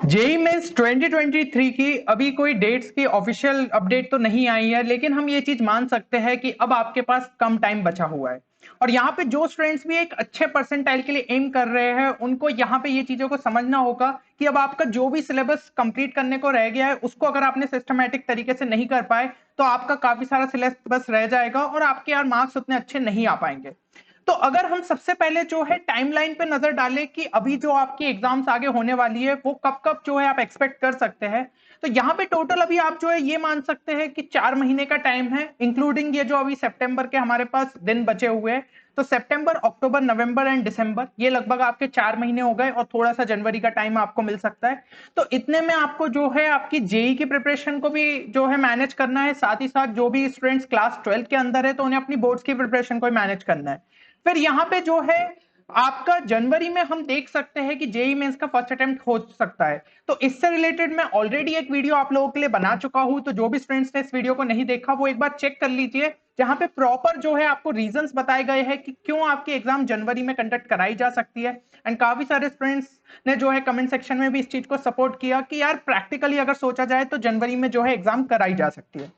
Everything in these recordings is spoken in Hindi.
जेई मेंस 2023 की अभी कोई डेट्स की ऑफिशियल अपडेट तो नहीं आई है, लेकिन हम ये चीज मान सकते हैं कि अब आपके पास कम टाइम बचा हुआ है। और यहाँ पे जो स्टूडेंट्स भी एक अच्छे परसेंटाइल के लिए एम कर रहे हैं, उनको यहाँ पे ये चीजों को समझना होगा कि अब आपका जो भी सिलेबस कंप्लीट करने को रह गया है, उसको अगर आपने सिस्टमैटिक तरीके से नहीं कर पाए तो आपका काफी सारा सिलेबस रह जाएगा और आपके यार मार्क्स उतने अच्छे नहीं आ पाएंगे। तो अगर हम सबसे पहले जो है टाइमलाइन पे नजर डालें कि अभी जो आपकी एग्जाम्स आगे होने वाली है वो कब कब जो है आप एक्सपेक्ट कर सकते हैं, तो यहाँ पे टोटल अभी आप जो है ये मान सकते हैं कि 4 महीने का टाइम है, इंक्लूडिंग ये जो अभी सितंबर के हमारे पास दिन बचे हुए हैं। तो सितंबर, अक्टूबर, नवंबर एंड दिसंबर, ये लगभग आपके 4 महीने हो गए और थोड़ा सा जनवरी का टाइम आपको मिल सकता है। तो इतने में आपको जो है आपकी जेई की प्रिपरेशन को भी जो है मैनेज करना है, साथ ही साथ जो भी स्टूडेंट्स क्लास 12 के अंदर है तो उन्हें अपनी बोर्ड्स की प्रिपरेशन को मैनेज करना है। फिर यहाँ पे जो है आपका जनवरी में हम देख सकते हैं कि जेई मेंस का फर्स्ट अटेम्प्ट हो सकता है। तो इससे रिलेटेड मैं ऑलरेडी एक वीडियो आप लोगों के लिए बना चुका हूं, तो जो भी स्टूडेंट्स ने इस वीडियो को नहीं देखा वो एक बार चेक कर लीजिए, जहां पे प्रॉपर जो है आपको रीजंस बताए गए हैं कि क्यों आपकी एग्जाम जनवरी में कंडक्ट कराई जा सकती है। एंड काफी सारे स्टूडेंट्स ने जो है कमेंट सेक्शन में भी इस चीज को सपोर्ट किया कि यार प्रैक्टिकली अगर सोचा जाए तो जनवरी में जो है एग्जाम कराई जा सकती है।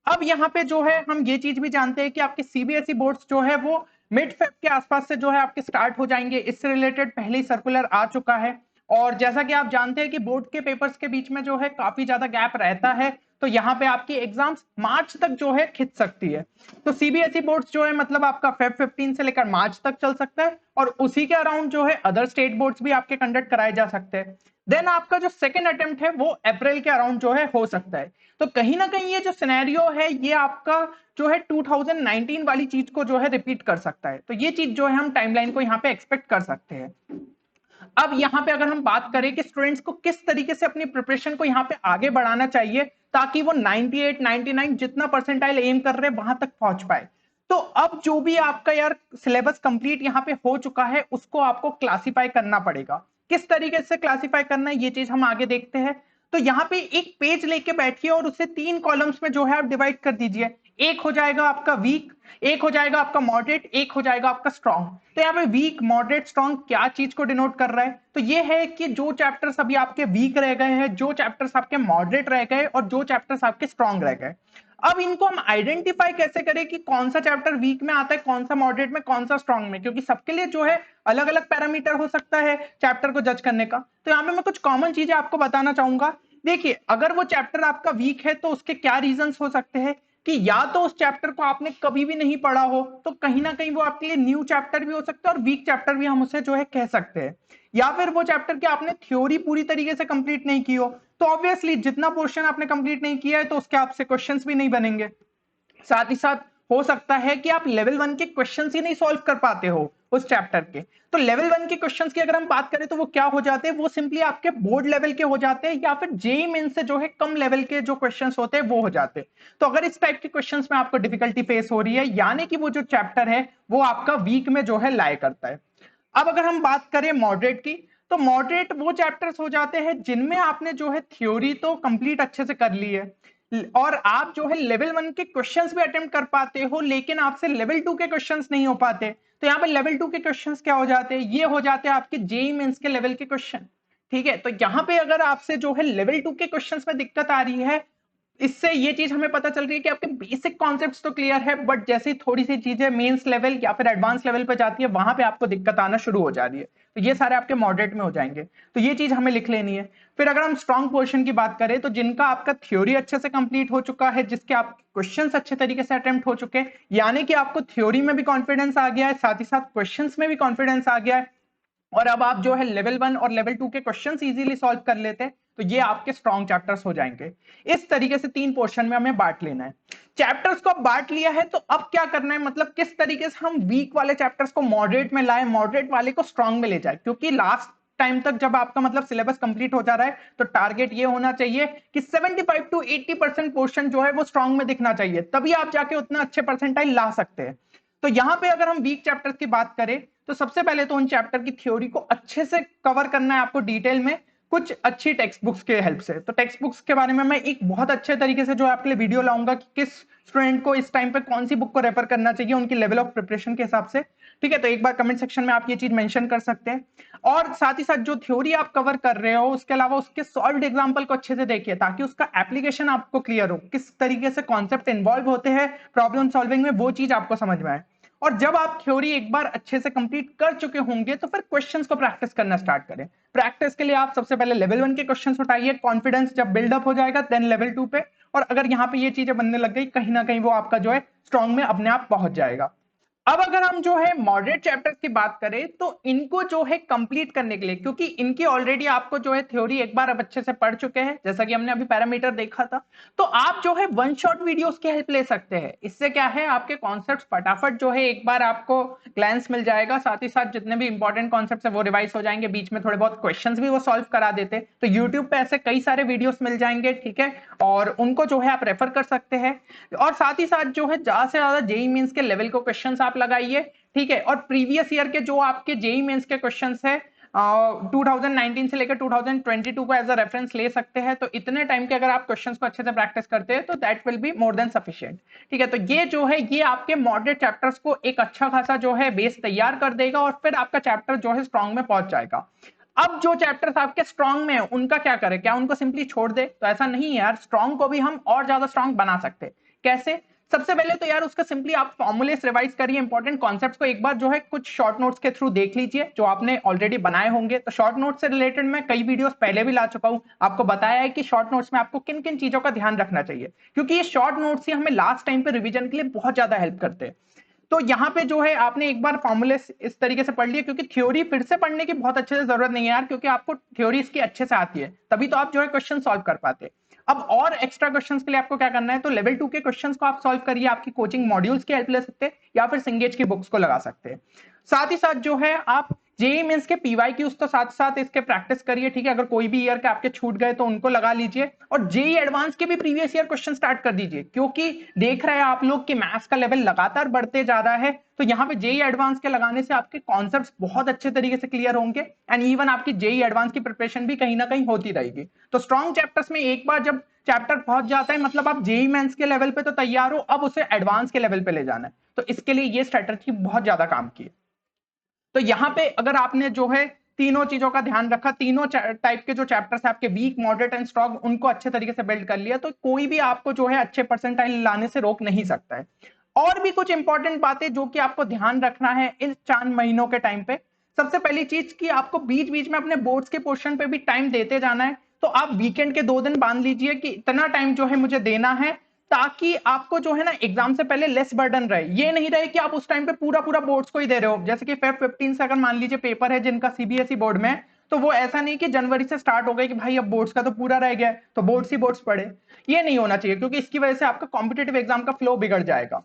अब यहाँ पे जो है हम ये चीज भी जानते हैं कि आपके सीबीएसई बोर्ड्स जो है वो मिड फेब के आसपास से जो है आपके स्टार्ट हो जाएंगे, इससे रिलेटेड पहले ही सर्कुलर आ चुका है। और जैसा कि आप जानते हैं कि बोर्ड के पेपर्स के बीच में जो है काफी ज्यादा गैप रहता है, तो यहाँ पे आपकी एग्जाम्स मार्च तक जो है खिंच सकती है। तो सीबीएसई बोर्ड्स जो है मतलब आपका फेब 15 से लेकर मार्च तक चल सकता है, और उसी के अराउंड जो है अदर स्टेट बोर्ड्स भी आपके कंडक्ट कराए जा सकते हैं। देन आपका जो सेकेंड अटेम्प्ट है वो अप्रैल के अराउंड जो है हो सकता है। तो कहीं ना कहीं ये जो सिनेरियो है ये आपका जो है 2019 वाली चीज को जो है रिपीट कर सकता है, तो ये चीज जो है हम टाइमलाइन को यहाँ पे एक्सपेक्ट कर सकते हैं। अब यहाँ पे अगर हम बात करें कि स्टूडेंट्स को किस तरीके से अपनी प्रिपरेशन को यहाँ पे आगे बढ़ाना चाहिए ताकि वो 98 99 जितना परसेंटाइल एम कर रहे हैं वहां तक पहुंच पाए, तो अब जो भी आपका यार सिलेबस कंप्लीट यहाँ पे हो चुका है उसको आपको क्लासिफाई करना पड़ेगा। किस तरीके से क्लासिफाई करना है ये चीज हम आगे देखते हैं। तो यहाँ पे एक पेज लेके बैठिए और उसे 3 कॉलम्स में जो है आप डिवाइड कर दीजिए। एक हो जाएगा आपका वीक, एक हो जाएगा आपका मॉडरेट, एक हो जाएगा आपका स्ट्रॉन्ग। तो यहाँ पे वीक, मॉडरेट, स्ट्रॉन्ग क्या चीज को डिनोट कर रहा है, तो ये है कि जो चैप्टर्स अभी आपके वीक रह गए हैं, जो चैप्टर्स आपके मॉडरेट रह गए और जो चैप्टर्स आपके स्ट्रॉन्ग रह गए। अब इनको हम आइडेंटिफाई कैसे करें कि कौन सा चैप्टर वीक में आता है, कौन सा मॉडरेट में, कौन सा स्ट्रॉन्ग में, क्योंकि सबके लिए जो है अलग अलग पैरामीटर हो सकता है चैप्टर को जज करने का। तो यहाँ पे मैं कुछ कॉमन चीजें आपको बताना चाहूंगा। देखिए, अगर वो चैप्टर आपका वीक है तो उसके क्या रीजंस हो सकते हैं कि या तो उस चैप्टर को आपने कभी भी नहीं पढ़ा हो, तो कहीं ना कहीं वो आपके लिए न्यू चैप्टर भी हो सकता है और वीक चैप्टर भी हम उसे जो है कह सकते हैं। या फिर वो चैप्टर की आपने थ्योरी पूरी तरीके से कंप्लीट नहीं की हो, तो ऑब्वियसली जितना पोर्शन आपने कंप्लीट नहीं किया है तो उसके आपसे क्वेश्चंस भी नहीं बनेंगे। साथ ही साथ हो सकता है कि आप लेवल 1 के क्वेश्चंस ही नहीं सॉल्व कर पाते हो उस चैप्टर के। तो लेवल 1 के क्वेश्चंस की अगर हम बात करें तो वो क्या हो जाते हैं, वो सिंपली आपके बोर्ड लेवल के हो जाते हैं या फिर जेई मेन से जो है कम लेवल के जो क्वेश्चंस होते हैं वो हो जाते हैं। तो अगर इस टाइप के क्वेश्चंस में आपको डिफिकल्टी फेस हो रही है, यानी कि वो जो चैप्टर है वो आपका वीक में जो है लाए करता है। अब अगर हम बात करें मॉडरेट की, तो मॉडरेट वो चैप्टर्स हो जाते हैं जिनमें आपने जो है थ्योरी तो कंप्लीट अच्छे से कर ली है और आप जो है लेवल 1 के क्वेश्चंस भी अटेम्प्ट कर पाते हो, लेकिन आपसे लेवल 2 के क्वेश्चंस नहीं हो पाते। तो यहाँ पे लेवल 2 के क्वेश्चंस क्या हो जाते हैं, ये हो जाते हैं आपके जेई मेंस के लेवल के क्वेश्चन। ठीक है, तो यहाँ पे अगर आपसे जो है लेवल 2 के क्वेश्चंस में दिक्कत आ रही है, इससे ये चीज हमें पता चल रही है कि आपके बेसिक कॉन्सेप्ट्स तो क्लियर है, बट जैसे थोड़ी सी चीजें मेंस लेवल या फिर एडवांस लेवल पे जाती है वहां पे आपको दिक्कत आना शुरू हो जा रही है। तो ये सारे आपके मॉडरेट में हो जाएंगे, तो ये चीज हमें लिख लेनी है। फिर अगर हम स्ट्रॉन्ग पोर्शन की बात करें, तो जिनका आपका थ्योरी अच्छे से कंप्लीट हो चुका है, जिसके आप क्वेश्चंस अच्छे तरीके से अटेम्प्ट हो चुके हैं, यानी कि आपको थ्योरी में भी कॉन्फिडेंस आ गया है, साथ ही साथ क्वेश्चंस में भी कॉन्फिडेंस आ गया है, और अब आप जो है लेवल 1 और लेवल 2 के क्वेश्चंस इजीली सॉल्व कर लेते हैं, तो ये आपके स्ट्रॉन्ग चैप्टर्स हो जाएंगे। इस तरीके से 3 पोर्शन में हमें बांट लेना है। चैप्टर्स को बांट लिया है, तो अब क्या करना है, मतलब किस तरीके से हम वीक वाले चैप्टर्स को मॉडरेट में लाए, मॉडरेट वाले को स्ट्रॉन्ग में ले जाए, क्योंकि लास्ट टाइम तक जब आपका मतलब सिलेबस कंप्लीट हो जा रहा है तो टारगेट ये होना चाहिए कि 75 टू 80% पोर्शन जो है वो स्ट्रॉन्ग में दिखना चाहिए, तभी आप जाके उतना अच्छे परसेंटाइल ला सकते हैं। तो यहां पे अगर हम वीक चैप्टर्स की बात करें, तो सबसे पहले तो उन चैप्टर की थ्योरी को अच्छे से कवर करना है आपको डिटेल में। कुछ अच्छी टेक्स्ट बुक्स के हेल्प से। तो टेक्स्ट बुक्स के बारे में मैं एक बहुत अच्छे तरीके से जो है आपके लिए वीडियो लाऊंगा कि किस स्टूडेंट को इस टाइम पे कौन सी बुक को रेफर करना चाहिए उनकी लेवल ऑफ प्रिपरेशन के हिसाब से। ठीक है, तो एक बार कमेंट सेक्शन में आप ये चीज मेंशन कर सकते हैं। और साथ ही साथ जो थ्योरी आप कवर कर रहे हो उसके अलावा उसके सॉल्व्ड एग्जांपल को अच्छे से देखिए, ताकि उसका एप्लीकेशन आपको क्लियर हो, किस तरीके से कॉन्सेप्ट इन्वॉल्व होते हैं प्रॉब्लम सॉल्विंग में, वो चीज आपको समझ में आए। और जब आप थ्योरी एक बार अच्छे से कंप्लीट कर चुके होंगे तो फिर क्वेश्चंस को प्रैक्टिस करना स्टार्ट करें। प्रैक्टिस के लिए आप सबसे पहले लेवल 1 के क्वेश्चंस उठाइए, कॉन्फिडेंस जब बिल्डअप हो जाएगा देन लेवल 2 पे, और अगर यहाँ पे ये चीजें बनने लग गई कहीं ना कहीं वो आपका जो है स्ट्रॉन्ग में अपने आप पहुंच जाएगा। अब अगर हम जो है मॉडरेट चैप्टर्स की बात करें तो इनको जो है कंप्लीट करने के लिए, क्योंकि इनकी ऑलरेडी आपको जो है थ्योरी एक बार अब अच्छे से पढ़ चुके हैं, जैसा कि हमने अभी पैरामीटर देखा था, तो आप जो है वन शॉट वीडियोस की हेल्प ले सकते हैं। इससे क्या है, आपके कॉन्सेप्ट्स फटाफट जो है एक बार आपको ग्लैंस मिल जाएगा, साथ ही साथ जितने भी इंपॉर्टेंट कॉन्सेप्ट्स है वो रिवाइज हो जाएंगे, बीच में थोड़े बहुत क्वेश्चंस भी वो सॉल्व करा देते। तो यूट्यूब पे ऐसे कई सारे वीडियोस मिल जाएंगे, ठीक है, और उनको जो है आप रेफर कर सकते हैं। और साथ ही साथ जो है ज्यादा से ज्यादा जेईई मेंस के लेवल को क्वेश्चंस आप लगाइए, ठीक है, और प्रीवियस ईयर के जो आपके जेईई मेंस के क्वेश्चंस है 2019 से लेकर 2022 को एज अ रेफरेंस ले सकते हैं। तो इतने टाइम के अगर आप क्वेश्चंस को अच्छे से प्रैक्टिस करते हैं तो that will be more than sufficient. ठीक है, तो ये जो है ये आपके मॉडरेट चैप्टर्स को एक अच्छा खासा जो है बेस तैयार कर देगा और फिर आपका चैप्टर जो है स्ट्रॉन्ग में पहुंच जाएगा। अब जो चैप्टर्स आपके स्ट्रॉन्ग में है उनका क्या करें, क्या उनको सिंपली छोड़ दे? तो ऐसा नहीं है यार, स्ट्रॉन्ग को भी हम और ज्यादा स्ट्रॉन्ग बना सकते हैं। कैसे? सबसे पहले तो यार उसका सिंपली आप फॉर्मूलेस रिवाइज करिए, इंपॉर्टेंट कॉन्सेप्ट्स को एक बार जो है कुछ शॉर्ट नोट्स के थ्रू देख लीजिए जो आपने ऑलरेडी बनाए होंगे। तो शॉर्ट नोट्स से रिलेटेड मैं कई वीडियोस पहले भी ला चुका हूं, आपको बताया है कि शॉर्ट नोट्स में आपको किन किन चीजों का ध्यान रखना चाहिए, क्योंकि ये शॉर्ट नोट्स ही हमें लास्ट टाइम पे रिवीजन के लिए बहुत ज्यादा हेल्प करते हैं। तो यहाँ पे जो है आपने एक बार फॉर्मूले इस तरीके से पढ़ लिया, क्योंकि थ्योरी फिर से पढ़ने की बहुत अच्छे से जरूरत नहीं है यार, क्योंकि आपको थ्योरी इसकी अच्छे से आती है, तभी तो आप जो है क्वेश्चन सॉल्व कर पाते हैं। अब और एक्स्ट्रा क्वेश्चंस के लिए आपको क्या करना है, तो लेवल 2 के क्वेश्चंस को आप सॉल्व करिए, आपकी कोचिंग मॉड्यूल्स की हेल्प ले सकते हैं या फिर सिंगेज की बुक्स को लगा सकते हैं। साथ ही साथ जो है आप जेईई मेंस के पीवाईक्यूज तो साथ साथ इसके प्रैक्टिस करिए, ठीक है, अगर कोई भी ईयर के आपके छूट गए तो उनको लगा लीजिए, और जेईई एडवांस के भी प्रीवियस ईयर क्वेश्चन स्टार्ट कर दीजिए, क्योंकि देख रहे हैं आप लोग कि मैथ्स का लेवल लगातार बढ़ते जा रहा है। तो यहाँ पे जेईई एडवांस के लगाने से आपके कॉन्सेप्ट्स बहुत अच्छे तरीके से क्लियर होंगे एंड इवन आपकी जेईई एडवांस की प्रिपरेशन भी कहीं ना कहीं होती रहेगी। तो स्ट्रॉन्ग चैप्टर्स में एक बार जब चैप्टर पहुंच जाता है मतलब आप जेईई मेंस के लेवल पे तो तैयार हो, अब उसे एडवांस के लेवल पे ले जाना है। तो इसके लिए ये स्ट्रेटजी बहुत ज्यादा काम की है। तो यहाँ पे अगर आपने जो है तीनों चीजों का ध्यान रखा, तीनों टाइप के जो चैप्टर्स है आपके वीक, मॉडरेट एंड स्ट्रॉन्ग, उनको अच्छे तरीके से बिल्ड कर लिया, तो कोई भी आपको जो है अच्छे परसेंटाइल लाने से रोक नहीं सकता है। और भी कुछ इंपॉर्टेंट बातें जो कि आपको ध्यान रखना है इन 4 महीनों के टाइम पे। सबसे पहली चीज कि आपको बीच बीच में अपने बोर्ड्स के पोर्शन पे भी टाइम देते जाना है। तो आप वीकेंड के 2 दिन बांध लीजिए कि इतना टाइम जो है मुझे देना है, ताकि आपको जो है ना एग्जाम से पहले लेस बर्डन रहे। ये नहीं रहे कि आप उस टाइम पे पूरा पूरा बोर्ड्स को ही दे रहे हो, जैसे कि फेब 15 से अगर मान लीजिए पेपर है जिनका सीबीएसई बोर्ड में, तो वो ऐसा नहीं कि जनवरी से स्टार्ट हो गए कि भाई अब बोर्ड्स का तो पूरा रह गया तो बोर्ड्स ही बोर्ड्स पढ़े। ये नहीं होना चाहिए, क्योंकि इसकी वजह से आपका कॉम्पिटेटिव एग्जाम का फ्लो बिगड़ जाएगा।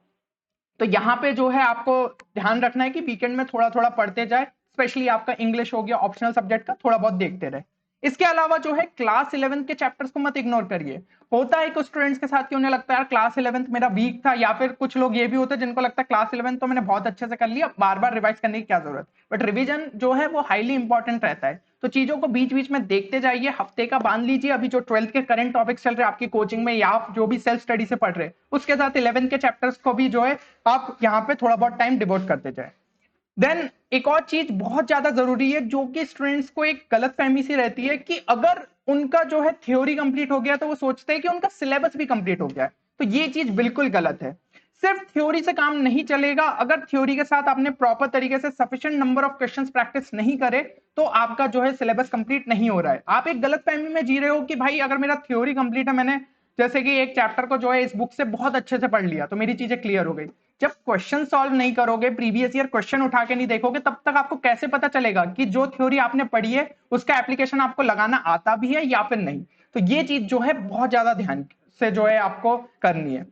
तो यहाँ पे जो है आपको ध्यान रखना है कि वीकेंड में थोड़ा थोड़ा पढ़ते जाए, स्पेशली आपका इंग्लिश हो गया ऑप्शनल सब्जेक्ट का थोड़ा बहुत देखते रहे। इसके अलावा जो है क्लास 11 के चैप्टर्स को मत इग्नोर करिए। होता है कुछ स्टूडेंट्स के साथ कि उन्हें लगता है यार क्लास 11 मेरा वीक था, या फिर कुछ लोग ये भी होते हैं जिनको लगता है क्लास 11 तो मैंने बहुत अच्छे से कर लिया, बार बार रिवाइज करने की क्या जरूरत। बट रिवीजन जो है वो हाईली इंपॉर्टेंट रहता है, तो चीजों को बीच बीच में देखते जाइए, हफ्ते का बांध लीजिए। अभी जो 12th के करंट टॉपिक्स चल रहे हैं आपकी कोचिंग में या आप जो भी सेल्फ स्टडी से पढ़ रहे हैं, उसके साथ 11 के चैप्टर्स को भी जो है आप यहाँ पे थोड़ा बहुत टाइम डिवोट करते जाए। देन एक और चीज बहुत ज्यादा जरूरी है जो कि स्टूडेंट्स को एक गलत फहमी सी रहती है कि अगर उनका जो है थ्योरी कंप्लीट हो गया तो वो सोचते हैं कि उनका सिलेबस भी कंप्लीट हो गया है। तो ये चीज बिल्कुल गलत है। सिर्फ थ्योरी से काम नहीं चलेगा, अगर थ्योरी के साथ आपने प्रॉपर तरीके से sufficient number of questions practice नहीं करे तो आपका जो है सिलेबस कंप्लीट नहीं हो रहा है। आप एक गलत फहमी में जी रहे हो कि भाई अगर मेरा थ्योरी कंप्लीट है, मैंने जैसे कि एक चैप्टर को जो है इस बुक से बहुत अच्छे से पढ़ लिया तो मेरी चीजें क्लियर हो गई। जब क्वेश्चन सॉल्व नहीं करोगे, प्रीवियस ईयर क्वेश्चन उठा के नहीं देखोगे, तब तक आपको कैसे पता चलेगा कि जो थ्योरी आपने पढ़ी है उसका एप्लीकेशन आपको लगाना आता भी है या फिर नहीं। तो ये चीज जो है बहुत ज्यादा ध्यान से जो है आपको करनी है।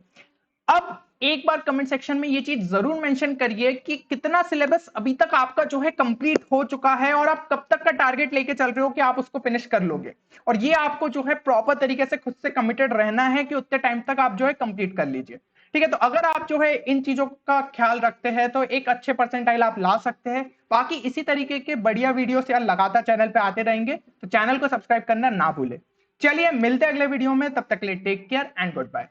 अब एक बार कमेंट सेक्शन में ये चीज जरूर मेंशन करिए कि कितना सिलेबस अभी तक आपका जो है कंप्लीट हो चुका है और आप कब तक का टारगेट लेके चल रहे हो कि आप उसको फिनिश कर लोगे। और ये आपको जो है प्रॉपर तरीके से खुद से कमिटेड रहना है कि उतने टाइम तक आप जो है कंप्लीट कर लीजिए। ठीक है, तो अगर आप जो है इन चीजों का ख्याल रखते हैं तो एक अच्छे परसेंटाइल आप ला सकते हैं। बाकी इसी तरीके के बढ़िया वीडियो से लगातार चैनल पे आते रहेंगे, तो चैनल को सब्सक्राइब करना ना भूले। चलिए मिलते हैं अगले वीडियो में, तब तक के लिए take care and good bye.